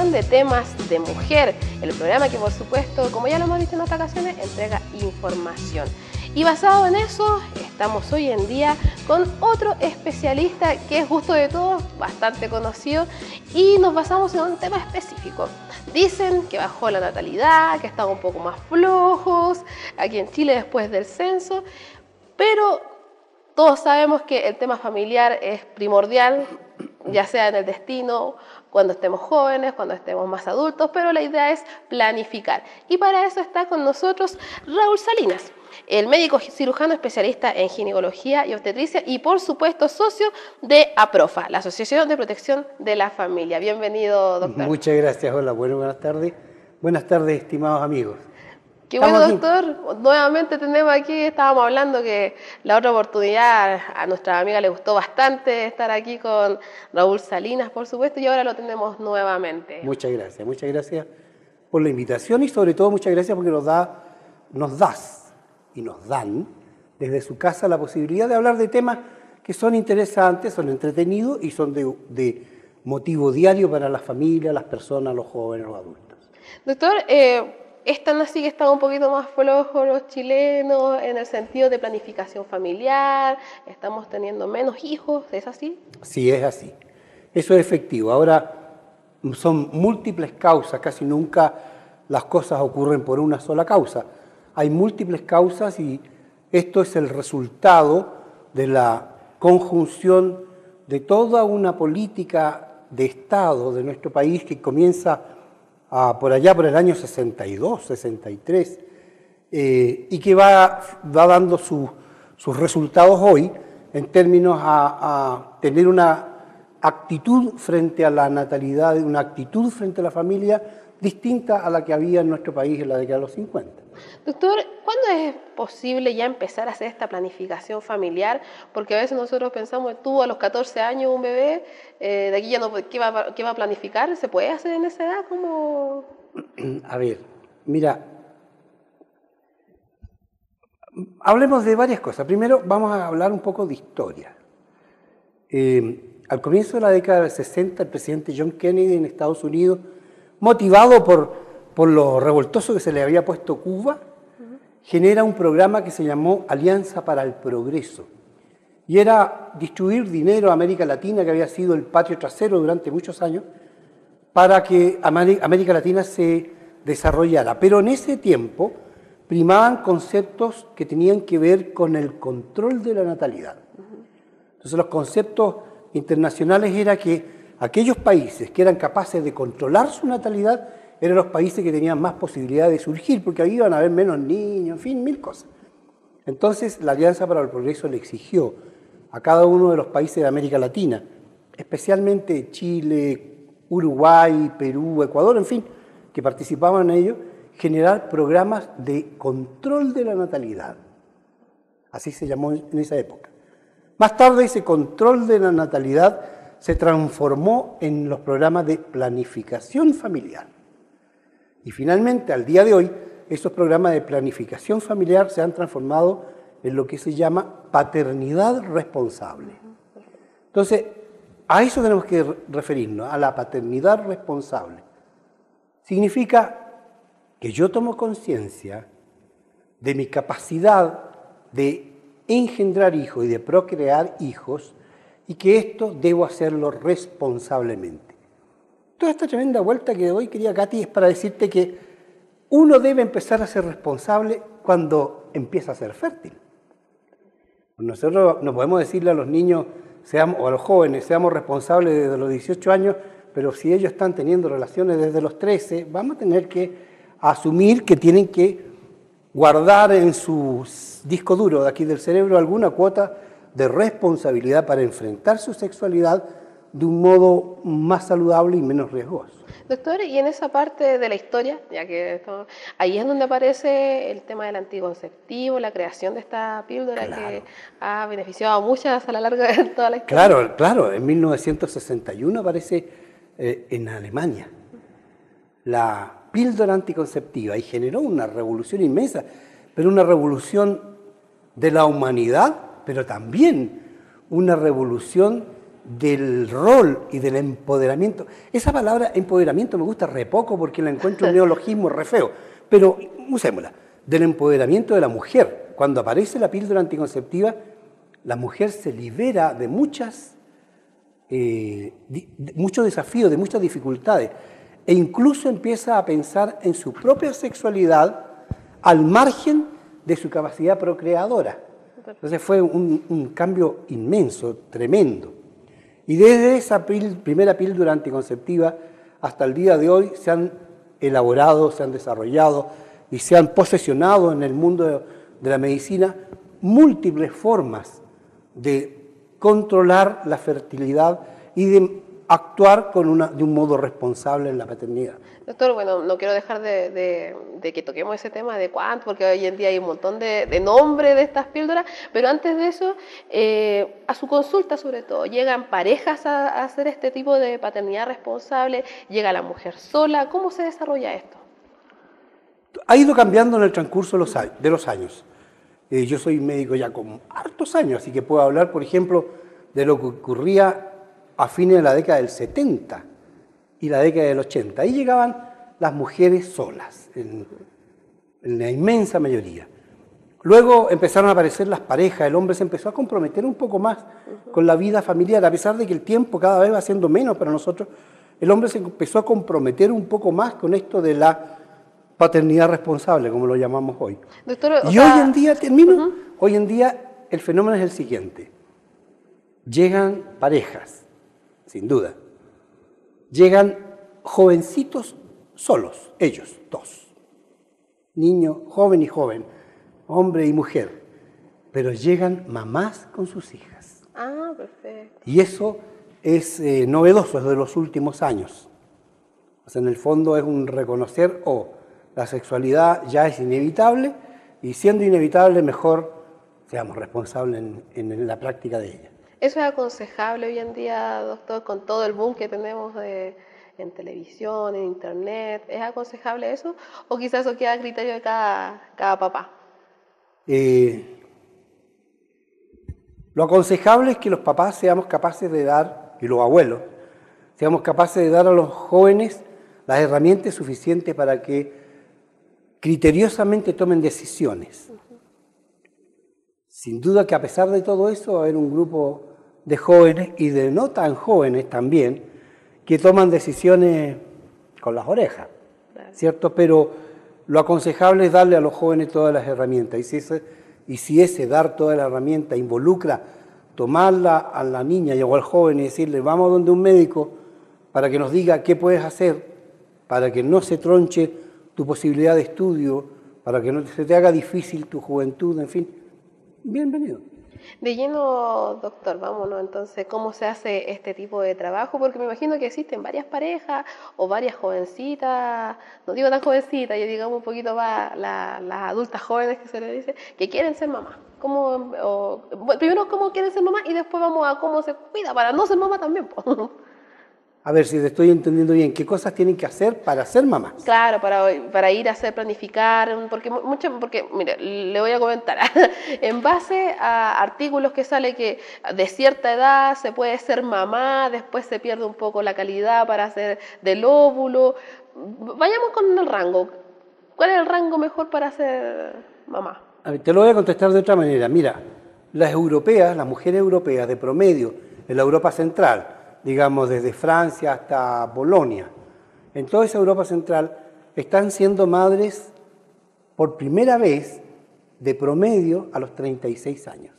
sección de temas de mujer, el programa que, por supuesto, como ya lo hemos dicho en otras ocasiones, entrega información. Y basado en eso, estamos hoy en día con otro especialista que es gusto de todos, bastante conocido, y nos basamos en un tema específico. Dicen que bajó la natalidad, que están un poco más flojos aquí en Chile después del censo, pero todos sabemos que el tema familiar es primordial, ya sea en el destino, cuando estemos jóvenes, cuando estemos más adultos, pero la idea es planificar. Y para eso está con nosotros Raúl Salinas, el médico cirujano especialista en ginecología y obstetricia y, por supuesto, socio de APROFA, la Asociación de Protección de la Familia. Bienvenido, doctor. Muchas gracias. Hola, buenas tardes. Buenas tardes, estimados amigos. Qué bueno, doctor. Nuevamente tenemos aquí, estábamos hablando que la otra oportunidad a nuestra amiga le gustó bastante estar aquí con Raúl Salinas, por supuesto, y ahora lo tenemos nuevamente. Muchas gracias por la invitación y sobre todo muchas gracias porque nos das y nos dan desde su casa la posibilidad de hablar de temas que son interesantes, son entretenidos y son de motivo diario para la familia, las personas, los jóvenes, los adultos. Doctor, están así que están un poquito más flojos los chilenos en el sentido de planificación familiar, estamos teniendo menos hijos, ¿es así? Sí, es así. Eso es efectivo. Ahora son múltiples causas, casi nunca las cosas ocurren por una sola causa. Hay múltiples causas y esto es el resultado de la conjunción de toda una política de Estado de nuestro país que comienza por allá por el año 62, 63, y que va dando sus resultados hoy en términos a tener una actitud frente a la natalidad, una actitud frente a la familia distinta a la que había en nuestro país en la década de los 50. Doctor, ¿cuándo es posible ya empezar a hacer esta planificación familiar? Porque a veces nosotros pensamos, tú a los 14 años un bebé, de aquí ya no, ¿qué va a planificar? ¿Se puede hacer en esa edad? ¿Cómo? A ver, mira, hablemos de varias cosas. Primero vamos a hablar un poco de historia. Al comienzo de la década del 60, el presidente John Kennedy en Estados Unidos, motivado por lo revoltoso que se le había puesto Cuba, genera un programa que se llamó Alianza para el Progreso. Y era distribuir dinero a América Latina, que había sido el patio trasero durante muchos años, para que América Latina se desarrollara. Pero en ese tiempo primaban conceptos que tenían que ver con el control de la natalidad. Entonces los conceptos internacionales era que aquellos países que eran capaces de controlar su natalidad eran los países que tenían más posibilidades de surgir, porque ahí iban a haber menos niños, en fin, mil cosas. Entonces, la Alianza para el Progreso le exigió a cada uno de los países de América Latina, especialmente Chile, Uruguay, Perú, Ecuador, en fin, que participaban en ello, generar programas de control de la natalidad. Así se llamó en esa época. Más tarde, ese control de la natalidad se transformó en los programas de planificación familiar. Y finalmente, al día de hoy, esos programas de planificación familiar se han transformado en lo que se llama paternidad responsable. Entonces, a eso tenemos que referirnos, a la paternidad responsable. Significa que yo tomo conciencia de mi capacidad de engendrar hijos y de procrear hijos y que esto debo hacerlo responsablemente. Toda esta tremenda vuelta que doy, querida Katy, es para decirte que uno debe empezar a ser responsable cuando empieza a ser fértil. Nosotros no podemos decirle a los niños o a los jóvenes, seamos responsables desde los 18 años, pero si ellos están teniendo relaciones desde los 13, vamos a tener que asumir que tienen que guardar en su disco duro de aquí del cerebro alguna cuota de responsabilidad para enfrentar su sexualidad de un modo más saludable y menos riesgoso. Doctor, y en esa parte de la historia, ya que ahí es donde aparece el tema del anticonceptivo, la creación de esta píldora que ha beneficiado a muchas a la larga de toda la historia. Claro, en 1961 aparece en Alemania la píldora anticonceptiva y generó una revolución inmensa, pero una revolución de la humanidad, pero también una revolución del rol y del empoderamiento. Esa palabra empoderamiento me gusta re poco porque la encuentro un neologismo re feo, pero usémosla. Del empoderamiento de la mujer. Cuando aparece la píldora anticonceptiva, la mujer se libera de muchos desafíos, de muchas dificultades, e incluso empieza a pensar en su propia sexualidad al margen de su capacidad procreadora. Entonces fue un cambio inmenso, tremendo. Y desde esa primera píldora anticonceptiva hasta el día de hoy se han elaborado, se han desarrollado y se han posesionado en el mundo de la medicina múltiples formas de controlar la fertilidad y de actuar de un modo responsable en la paternidad. Doctor, bueno, no quiero dejar de que toquemos ese tema de cuánto, porque hoy en día hay un montón de nombres de estas píldoras, pero antes de eso, a su consulta sobre todo, ¿llegan parejas a hacer este tipo de paternidad responsable? ¿Llega la mujer sola? ¿Cómo se desarrolla esto? Ha ido cambiando en el transcurso de los años. Yo soy médico ya con hartos años, así que puedo hablar, por ejemplo, de lo que ocurría a fines de la década del 70 y la década del 80. Ahí llegaban las mujeres solas, en la inmensa mayoría. Luego empezaron a aparecer las parejas, el hombre se empezó a comprometer un poco más con la vida familiar, a pesar de que el tiempo cada vez va siendo menos para nosotros, el hombre se empezó a comprometer un poco más con esto de la paternidad responsable, como lo llamamos hoy. Doctor, y hoy en día, hoy en día el fenómeno es el siguiente. Llegan parejas, sin duda. Llegan jovencitos solos, ellos, dos. Niño, joven y joven, hombre y mujer. Pero llegan mamás con sus hijas. Ah, perfecto. Y eso es novedoso, es de los últimos años. O sea, en el fondo es un reconocer, la sexualidad ya es inevitable, y siendo inevitable, mejor seamos responsables en la práctica de ella. ¿Eso es aconsejable hoy en día, doctor, con todo el boom que tenemos en televisión, en internet? ¿Es aconsejable eso? ¿O quizás eso queda a criterio de cada papá? Lo aconsejable es que los papás seamos capaces de dar, y los abuelos, seamos capaces de dar a los jóvenes las herramientas suficientes para que criteriosamente tomen decisiones. Sin duda que a pesar de todo eso va a haber un grupo de jóvenes y de no tan jóvenes también que toman decisiones con las orejas, ¿cierto? Pero lo aconsejable es darle a los jóvenes todas las herramientas, y si ese dar toda la herramienta involucra tomarla a la niña o al joven y decirle vamos donde un médico para que nos diga qué puedes hacer para que no se tronche tu posibilidad de estudio, para que no se te haga difícil tu juventud, en fin, bienvenido. De lleno, doctor, vámonos entonces, ¿cómo se hace este tipo de trabajo? Porque me imagino que existen varias parejas o varias jovencitas, no digo tan jovencitas, yo digamos un poquito más las adultas jóvenes que se le dice, que quieren ser mamás. Primero, ¿cómo quieren ser mamás? Y después vamos a cómo se cuida para no ser mamá también. A ver si te estoy entendiendo bien, ¿qué cosas tienen que hacer para ser mamás? Claro, para ir a hacer planificar, porque mire, le voy a comentar, en base a artículos que sale que de cierta edad se puede ser mamá, después se pierde un poco la calidad para hacer del óvulo. Vayamos con el rango. ¿Cuál es el rango mejor para ser mamá? A ver, te lo voy a contestar de otra manera. Mira, las mujeres europeas de promedio en la Europa Central, digamos desde Francia hasta Polonia, en toda esa Europa Central están siendo madres por primera vez de promedio a los 36 años.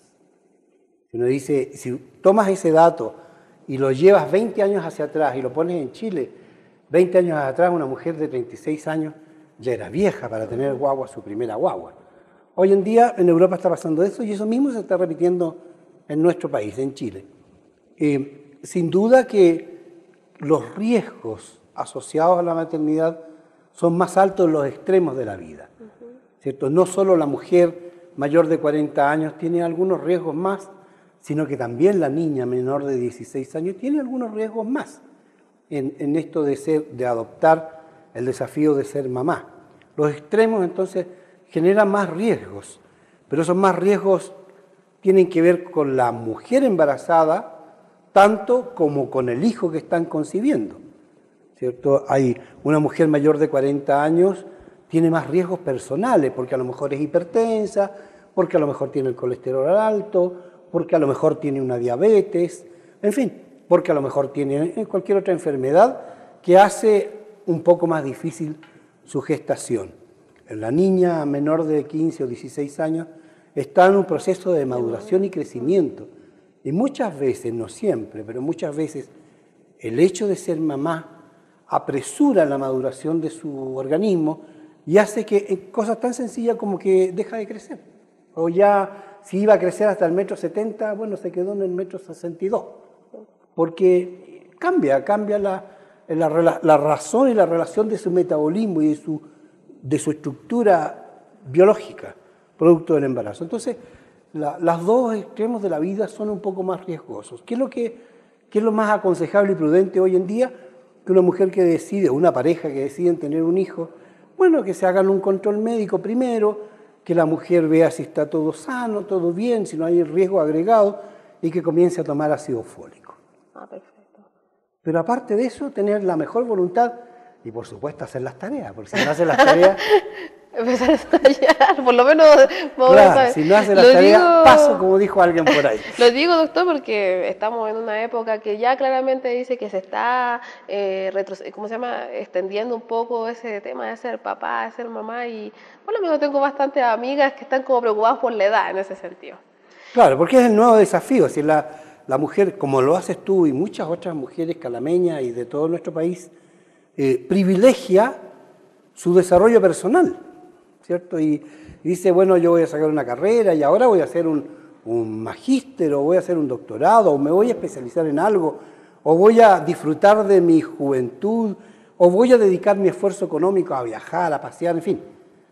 Uno dice, si tomas ese dato y lo llevas 20 años hacia atrás y lo pones en Chile, 20 años atrás una mujer de 36 años ya era vieja para tener guagua, su primera guagua. Hoy en día en Europa está pasando eso y eso mismo se está repitiendo en nuestro país, en Chile. Sin duda que los riesgos asociados a la maternidad son más altos en los extremos de la vida, ¿cierto? No solo la mujer mayor de 40 años tiene algunos riesgos más, sino que también la niña menor de 16 años tiene algunos riesgos más en esto de adoptar el desafío de ser mamá. Los extremos entonces generan más riesgos, pero esos más riesgos tienen que ver con la mujer embarazada tanto como con el hijo que están concibiendo, ¿cierto? Hay una mujer mayor de 40 años, tiene más riesgos personales, porque a lo mejor es hipertensa, porque a lo mejor tiene el colesterol alto, porque a lo mejor tiene una diabetes, en fin, porque a lo mejor tiene cualquier otra enfermedad que hace un poco más difícil su gestación. La niña menor de 15 o 16 años está en un proceso de maduración y crecimiento. Y muchas veces, no siempre, pero muchas veces, el hecho de ser mamá apresura la maduración de su organismo y hace que cosas tan sencillas como que deja de crecer. O ya, si iba a crecer hasta el 1,70 m, bueno, se quedó en el 1,62 m. Porque cambia la razón y la relación de su metabolismo y de su estructura biológica, producto del embarazo. Entonces, los dos extremos de la vida son un poco más riesgosos. ¿Qué es lo más aconsejable y prudente hoy en día? Que una mujer que decide, o una pareja que deciden tener un hijo, bueno, que se hagan un control médico primero, que la mujer vea si está todo sano, todo bien, si no hay riesgo agregado, y que comience a tomar ácido fólico. Ah, perfecto. Pero aparte de eso, tener la mejor voluntad y, por supuesto, hacer las tareas, porque si no hace las tareas... Empezar a estallar, por lo menos... Claro, si no hace las tareas, paso, como dijo alguien por ahí. Lo digo, doctor, porque estamos en una época que ya claramente dice que se está extendiendo un poco ese tema de ser papá, de ser mamá, y por lo menos tengo bastantes amigas que están como preocupadas por la edad en ese sentido. Claro, porque es el nuevo desafío. Si la mujer, como lo haces tú y muchas otras mujeres calameñas y de todo nuestro país, privilegia su desarrollo personal, ¿cierto? Y dice, bueno, yo voy a sacar una carrera y ahora voy a hacer un magíster o voy a hacer un doctorado o me voy a especializar en algo o voy a disfrutar de mi juventud o voy a dedicar mi esfuerzo económico a viajar, a pasear, en fin,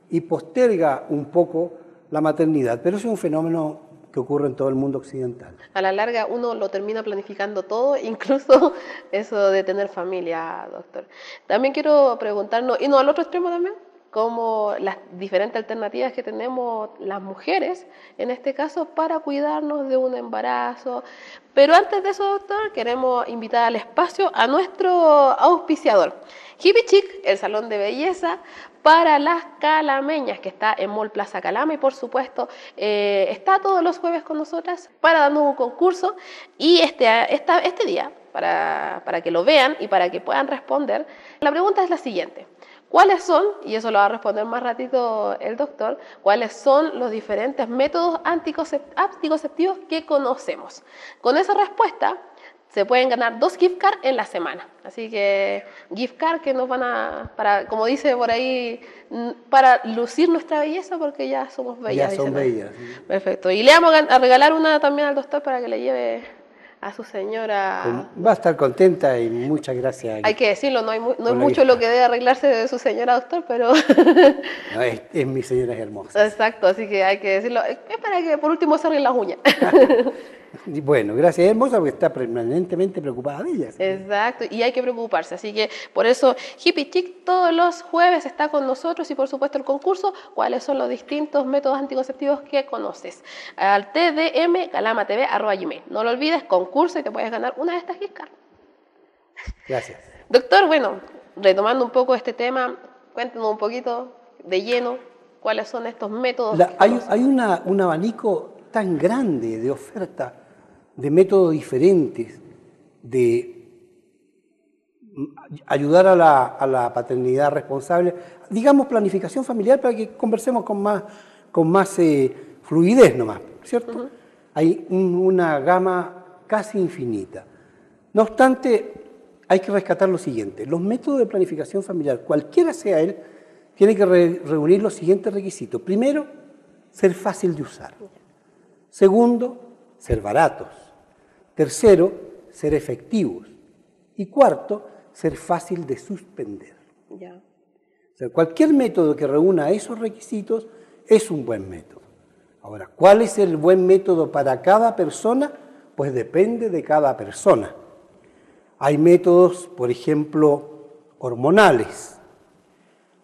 y posterga un poco la maternidad. Pero es un fenómeno que ocurre en todo el mundo occidental. A la larga uno lo termina planificando todo, incluso eso de tener familia, doctor. También quiero preguntarnos, y no al otro extremo también, como las diferentes alternativas que tenemos las mujeres, en este caso, para cuidarnos de un embarazo. Pero antes de eso, doctor, queremos invitar al espacio a nuestro auspiciador, Hippie Chic, el salón de belleza para las calameñas, que está en Mall Plaza Calama, y por supuesto está todos los jueves con nosotras para darnos un concurso, y este día, para que lo vean y para que puedan responder, la pregunta es la siguiente: ¿cuáles son, y eso lo va a responder más ratito el doctor, cuáles son los diferentes métodos anticonceptivos que conocemos? Con esa respuesta se pueden ganar 2 gift cards en la semana. Así que gift cards que nos van para, como dice por ahí, para lucir nuestra belleza, porque ya somos bellas. Ya son bellas. ¿Sí? Perfecto. Y le vamos a regalar una también al doctor para que le lleve a su señora. Va a estar contenta y muchas gracias. Hay que decirlo, no hay mucho lo que debe arreglarse de su señora, doctor, pero... No, es mi señora, es hermosa. Exacto, así que hay que decirlo. Es para que por último se arreglen las uñas. Bueno, gracias, es hermosa, porque está permanentemente preocupada de ella. Exacto, y hay que preocuparse. Así que por eso Hippie Chic todos los jueves está con nosotros, y por supuesto el concurso, cuáles son los distintos métodos anticonceptivos que conoces. Al tdmcalamatv@gmail. No lo olvides, concurso, y te puedes ganar una de estas gift cards. Gracias. Doctor, bueno, retomando un poco este tema, cuéntanos un poquito de lleno cuáles son estos métodos. Hay un abanico tan grande de oferta, de métodos diferentes, de ayudar a la paternidad responsable, digamos planificación familiar, para que conversemos con más fluidez nomás, ¿cierto? Uh-huh. Hay una gama casi infinita. No obstante, hay que rescatar lo siguiente: los métodos de planificación familiar, cualquiera sea él, tiene que reunir los siguientes requisitos. Primero, ser fácil de usar. Segundo, ser baratos. Tercero, ser efectivos. Y cuarto, ser fácil de suspender. Ya. O sea, cualquier método que reúna esos requisitos es un buen método. Ahora, ¿cuál es el buen método para cada persona? Pues depende de cada persona. Hay métodos, por ejemplo, hormonales.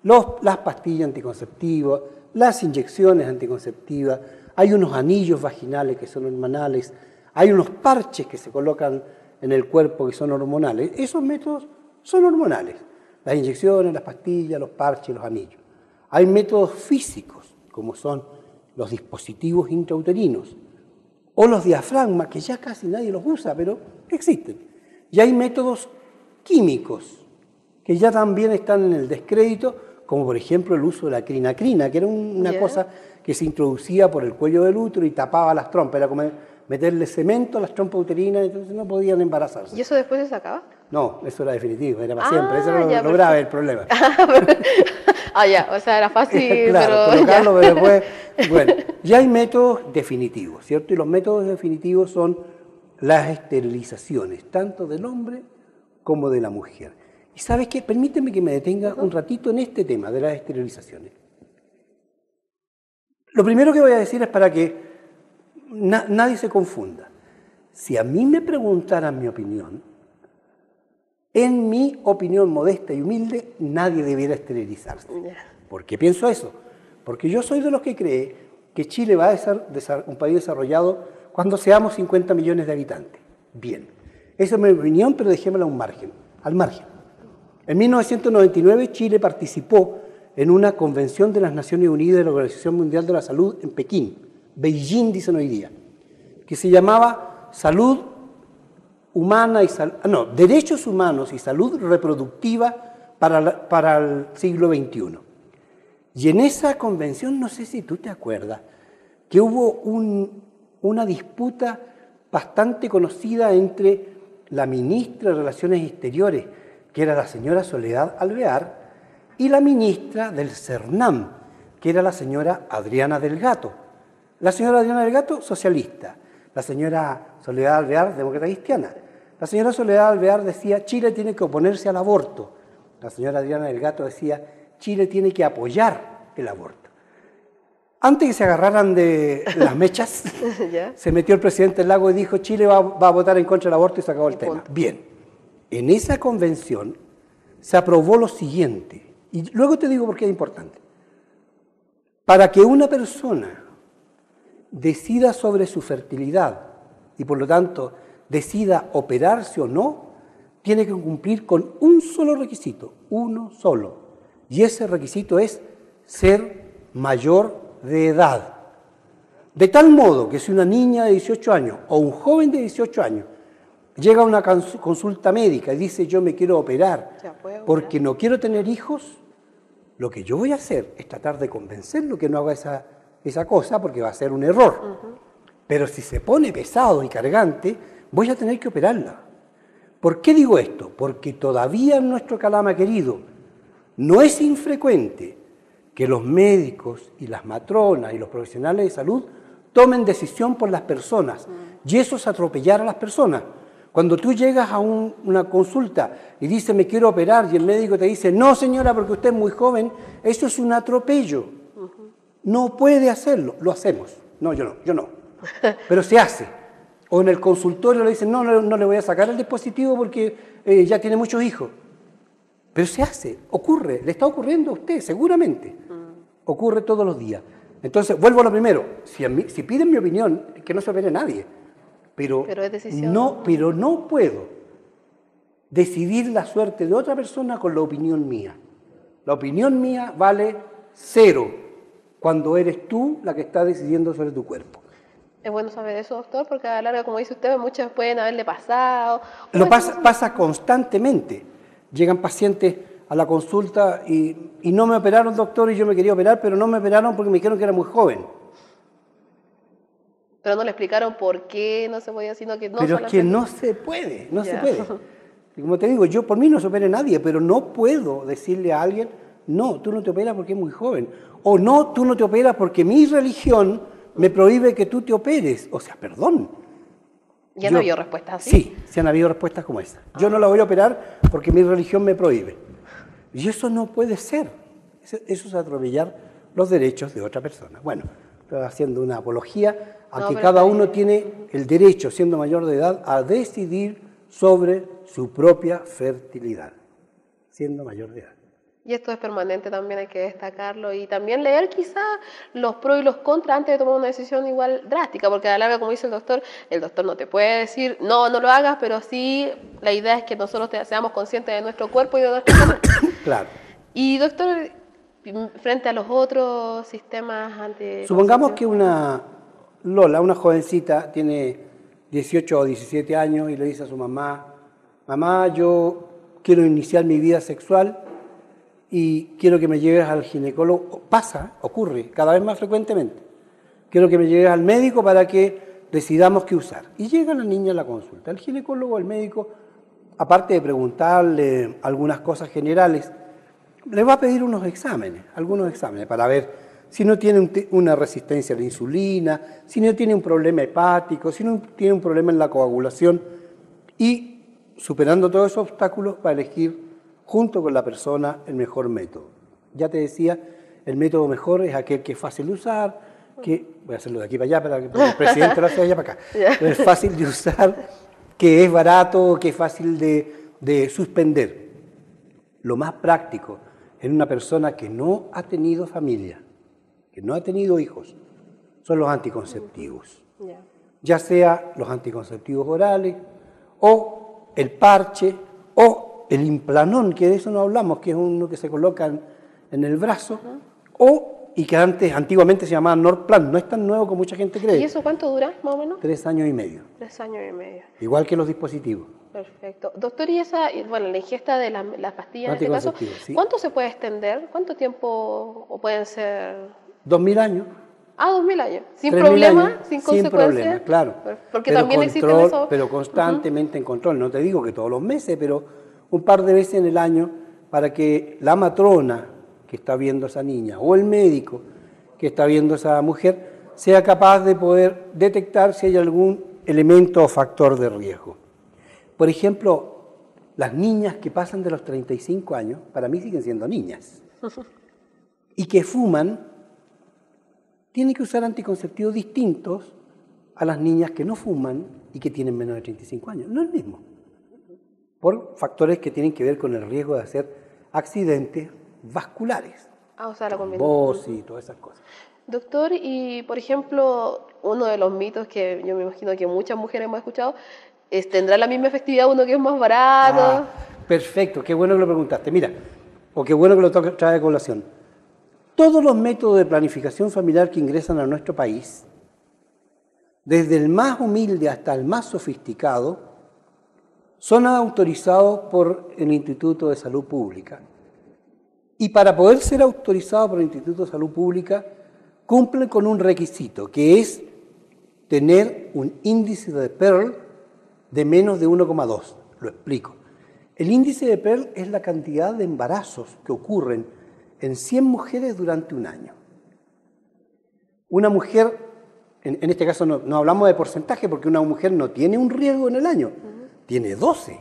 Las pastillas anticonceptivas, las inyecciones anticonceptivas, hay unos anillos vaginales que son hormonales, hay unos parches que se colocan en el cuerpo que son hormonales, esos métodos son hormonales. Las inyecciones, las pastillas, los parches, los anillos. Hay métodos físicos, como son los dispositivos intrauterinos, o los diafragmas, que ya casi nadie los usa, pero existen. Y hay métodos químicos, que ya también están en el descrédito, como por ejemplo el uso de la crinacrina, que era una cosa que se introducía por el cuello del útero y tapaba las trompas, era como meterle cemento a las trompas uterinas, entonces no podían embarazarse. ¿Y eso después se sacaba? No, eso era definitivo, era para siempre, eso ya, era lo grave el problema. Ya, o sea, era fácil, claro, pero colocarlo, pero después, bueno, ya hay métodos definitivos, ¿cierto? Y los métodos definitivos son las esterilizaciones, tanto del hombre como de la mujer. Y ¿sabes qué? Permíteme que me detenga un ratito en este tema de las esterilizaciones. Lo primero que voy a decir es para que nadie se confunda. Si a mí me preguntaran mi opinión, en mi opinión modesta y humilde, nadie debiera esterilizarse. ¿Por qué pienso eso? Porque yo soy de los que cree que Chile va a ser un país desarrollado cuando seamos 50 millones de habitantes. Bien, esa es mi opinión, pero dejémosla al margen. En 1999 Chile participó en una convención de las Naciones Unidas de la Organización Mundial de la Salud en Pekín, Beijing dicen hoy día, que se llamaba Salud Humana y Derechos Humanos y Salud Reproductiva para el siglo XXI. Y en esa convención, no sé si tú te acuerdas, que hubo una disputa bastante conocida entre la ministra de Relaciones Exteriores, que era la señora Soledad Alvear, y la ministra del CERNAM, que era la señora Adriana Delgato. La señora Adriana Delgato, socialista. La señora Soledad Alvear, demócrata cristiana. La señora Soledad Alvear decía, Chile tiene que oponerse al aborto. La señora Adriana Delgato decía, Chile tiene que apoyar el aborto. Antes que se agarraran de las mechas, se metió el presidente Lagos y dijo, Chile va a votar en contra del aborto y se acabó el tema. Bien, en esa convención se aprobó lo siguiente, y luego te digo por qué es importante. Para que una persona decida sobre su fertilidad y por lo tanto decida operarse o no, tiene que cumplir con un solo requisito, uno solo. Y ese requisito es ser mayor de edad. De tal modo que si una niña de 18 años o un joven de 18 años llega a una consulta médica y dice yo me quiero operar porque no quiero tener hijos, lo que yo voy a hacer es tratar de convencerlo que no haga esa cosa porque va a ser un error. Pero si se pone pesado y cargante, voy a tener que operarla. ¿Por qué digo esto? Porque todavía en nuestro Calama querido no es infrecuente que los médicos y las matronas y los profesionales de salud tomen decisión por las personas y eso es atropellar a las personas. Cuando tú llegas a una consulta y dices me quiero operar y el médico te dice no señora porque usted es muy joven, eso es un atropello. No puede hacerlo, lo hacemos. No, yo no. Pero se hace. O en el consultorio le dicen no le voy a sacar el dispositivo porque ya tiene muchos hijos. Pero se hace, ocurre, le está ocurriendo a usted seguramente. Ocurre todos los días. Entonces, vuelvo a lo primero, si piden mi opinión, que no se opere nadie. Pero es decisión. No puedo decidir la suerte de otra persona con la opinión mía. La opinión mía vale 0 cuando eres tú la que está decidiendo sobre tu cuerpo. Es bueno saber eso, doctor, porque a la larga, como dice usted, muchas pueden haberle pasado. Pasa constantemente. Llegan pacientes a la consulta y no me operaron, doctor, y yo me quería operar, pero no me operaron porque me dijeron que era muy joven. Pero no le explicaron por qué no se podía, sino que no. Pero es que no se puede. Y como te digo, yo por mí no se opere nadie, pero no puedo decirle a alguien, no, tú no te operas porque es muy joven. O no, tú no te operas porque mi religión me prohíbe que tú te operes. O sea, perdón. ¿Ya no ha habido respuestas así? Sí, sí han habido respuestas como esa. Yo no la voy a operar porque mi religión me prohíbe. Y eso no puede ser. Eso es atropellar los derechos de otra persona. Bueno, estoy haciendo una apología a que cada uno tiene el derecho, siendo mayor de edad, a decidir sobre su propia fertilidad, siendo mayor de edad. Y esto es permanente, también hay que destacarlo, y también leer quizá los pros y los contras antes de tomar una decisión igual drástica, porque a la larga, como dice el doctor no te puede decir, no, no lo hagas, pero sí la idea es que nosotros seamos conscientes de nuestro cuerpo y de nuestra salud. Claro. Y doctor, frente a los otros sistemas anticonceptivos. Supongamos que una Lola, una jovencita, tiene 18 o 17 años y le dice a su mamá, mamá, yo quiero iniciar mi vida sexual y quiero que me lleves al ginecólogo. Ocurre cada vez más frecuentemente. Quiero que me lleves al médico para que decidamos qué usar. Y llega la niña a la consulta. El ginecólogo, el médico, aparte de preguntarle algunas cosas generales, le va a pedir algunos exámenes para ver si no tiene una resistencia a la insulina, si no tiene un problema hepático, si no tiene un problema en la coagulación. Y superando todos esos obstáculos, va a elegir junto con la persona el mejor método. Ya te decía, el método mejor es aquel que es fácil de usar, voy a hacerlo de aquí para allá, para que el presidente lo hace de allá para acá. Es fácil de usar, que es barato, que es fácil de suspender. Lo más práctico en una persona que no ha tenido familia, que no ha tenido hijos, son los anticonceptivos. Ya sea los anticonceptivos orales, o el parche, o el implanón, que de eso no hablamos, que es uno que se coloca en el brazo, y que antiguamente se llamaba Norplan, no es tan nuevo como mucha gente cree. ¿Y eso cuánto dura, más o menos? 3 años y medio. 3 años y medio. Igual que los dispositivos. Perfecto. Doctor, y la ingesta de las pastillas en este caso, sí. ¿Cuánto se puede extender? ¿Cuánto tiempo o pueden ser? 2000 años. 2000 años. ¿Sin problema? Años, ¿Sin consecuencias? Sin problema, claro. Porque también existen eso. Pero constantemente en control. No te digo que todos los meses, pero un par de veces en el año, para que la matrona que está viendo a esa niña o el médico que está viendo a esa mujer sea capaz de poder detectar si hay algún elemento o factor de riesgo. Por ejemplo, las niñas que pasan de los 35 años, para mí siguen siendo niñas, y que fuman, tienen que usar anticonceptivos distintos a las niñas que no fuman y que tienen menos de 35 años. No es el mismo. Por factores que tienen que ver con el riesgo de hacer accidentes vasculares. O sea, la trombosis y todas esas cosas. Doctor, y por ejemplo, uno de los mitos que yo me imagino que muchas mujeres hemos escuchado es, ¿tendrá la misma efectividad uno que es más barato? Perfecto, qué bueno que lo preguntaste. Mira, o qué bueno que lo trae a colación. Todos los métodos de planificación familiar que ingresan a nuestro país, desde el más humilde hasta el más sofisticado, son autorizados por el Instituto de Salud Pública. Y para poder ser autorizados por el Instituto de Salud Pública, cumplen con un requisito, que es tener un índice de Pearl de menos de 1,2. Lo explico. El índice de Pearl es la cantidad de embarazos que ocurren en 100 mujeres durante un año. Una mujer, en este caso no hablamos de porcentaje, porque una mujer no tiene un riesgo en el año, tiene 12.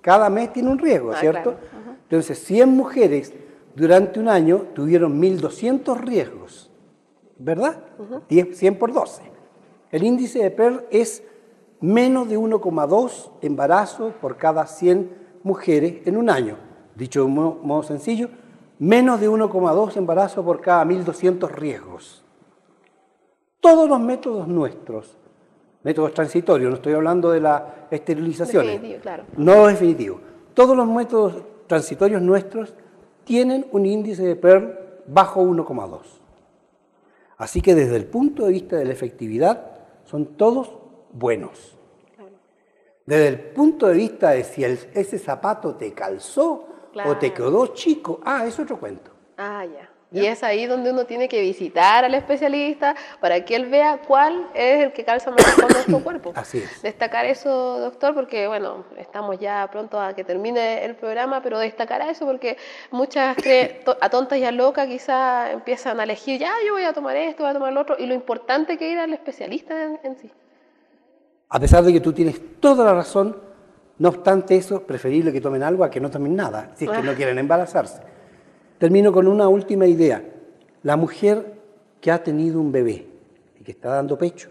Cada mes tiene un riesgo, ¿cierto? Claro. Entonces, 100 mujeres durante un año tuvieron 1.200 riesgos, ¿verdad? 100 por 12. El índice de Pearl es menos de 1,2 embarazos por cada 100 mujeres en un año. Dicho de un modo sencillo, menos de 1,2 embarazos por cada 1.200 riesgos. Todos los métodos nuestros, métodos transitorios, no estoy hablando de las esterilizaciones, definitivo, claro. no definitivo. Todos los métodos transitorios nuestros tienen un índice de Pearl bajo 1,2. Así que desde el punto de vista de la efectividad, son todos buenos. Claro. Desde el punto de vista de si ese zapato te calzó, claro, o te quedó chico, es otro cuento. Ya. Y es ahí donde uno tiene que visitar al especialista para que él vea cuál es el que calza mejor con nuestro cuerpo. Así es. Destacar eso, doctor, porque bueno, estamos ya pronto a que termine el programa, pero destacar eso porque muchas a tontas y a locas quizás empiezan a elegir, yo voy a tomar esto, voy a tomar lo otro, y lo importante que ir al especialista en sí. A pesar de que tú tienes toda la razón, no obstante eso, preferible que tomen algo a que no tomen nada, si es que no quieren embarazarse. Termino con una última idea. La mujer que ha tenido un bebé y que está dando pecho,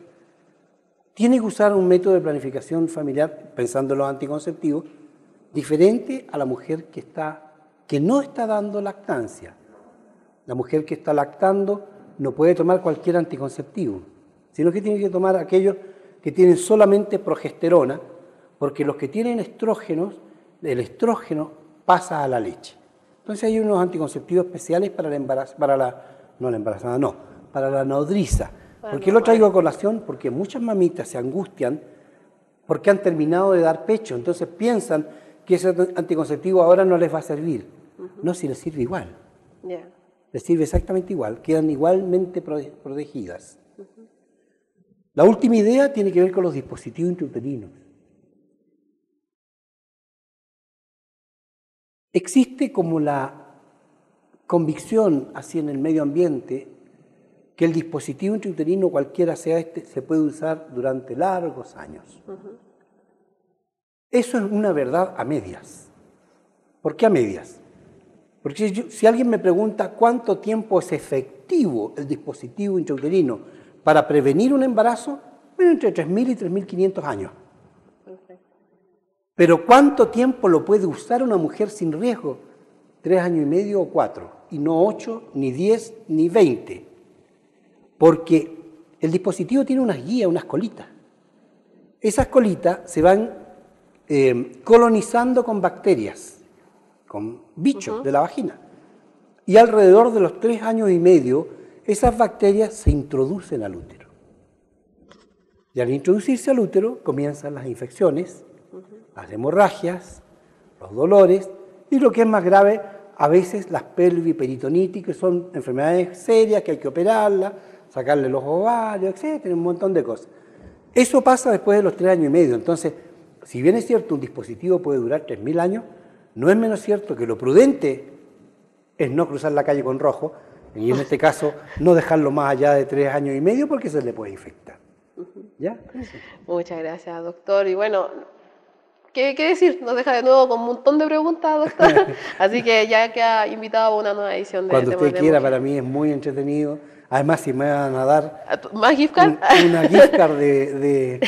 tiene que usar un método de planificación familiar, pensando en los anticonceptivos, diferente a la mujer que está que no está dando lactancia. La mujer que está lactando no puede tomar cualquier anticonceptivo, sino que tiene que tomar aquellos que tienen solamente progesterona, porque los que tienen estrógenos, el estrógeno pasa a la leche. Entonces hay unos anticonceptivos especiales para para la nodriza. ¿Por qué lo traigo a colación? Porque muchas mamitas se angustian porque han terminado de dar pecho, entonces piensan que ese anticonceptivo ahora no les va a servir. No, si les sirve igual. Les sirve exactamente igual, quedan igualmente protegidas. La última idea tiene que ver con los dispositivos intrauterinos. Existe como la convicción así en el medio ambiente que el dispositivo intrauterino, cualquiera sea se puede usar durante largos años. Eso es una verdad a medias. ¿Por qué a medias? Porque si alguien me pregunta cuánto tiempo es efectivo el dispositivo intrauterino para prevenir un embarazo, bueno, entre 3.000 y 3.500 años. Pero ¿cuánto tiempo lo puede usar una mujer sin riesgo? 3 años y medio o 4, y no 8, ni 10, ni 20. Porque el dispositivo tiene unas guías, unas colitas. Esas colitas se van colonizando con bacterias, con bichos de la vagina. Y alrededor de los 3 años y medio, esas bacterias se introducen al útero. Y al introducirse al útero comienzan las infecciones, las hemorragias, los dolores y lo que es más grave, a veces las pelviperitonitis, que son enfermedades serias que hay que operarlas, sacarle los ovarios, etcétera, un montón de cosas. Eso pasa después de los 3 años y medio. Entonces, si bien es cierto un dispositivo puede durar 3.000 años, no es menos cierto que lo prudente es no cruzar la calle con rojo y en este caso no dejarlo más allá de 3 años y medio porque se le puede infectar. ¿Ya? Muchas gracias, doctor. Y bueno, ¿qué decir? Nos deja de nuevo con un montón de preguntas, doctor. Así que ya queda invitado a una nueva edición de Cuando usted Temas quiera, de Mujer. para mí es muy entretenido. Además, si me van a dar ¿Más gift card? una gift card de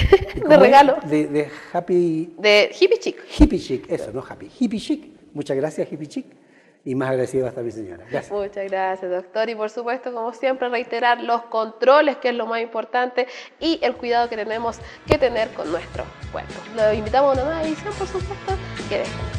regalo. De Happy... De Hippie Chic. Hippie Chic, eso, no Happy. Hippie Chic. Muchas gracias, Hippie Chic. Y más agradecido va a estar mi señora. Gracias. Muchas gracias, doctor. Y por supuesto, como siempre, reiterar los controles, que es lo más importante, y el cuidado que tenemos que tener con nuestros cuerpos. Los invitamos a una nueva edición, por supuesto, que dejen.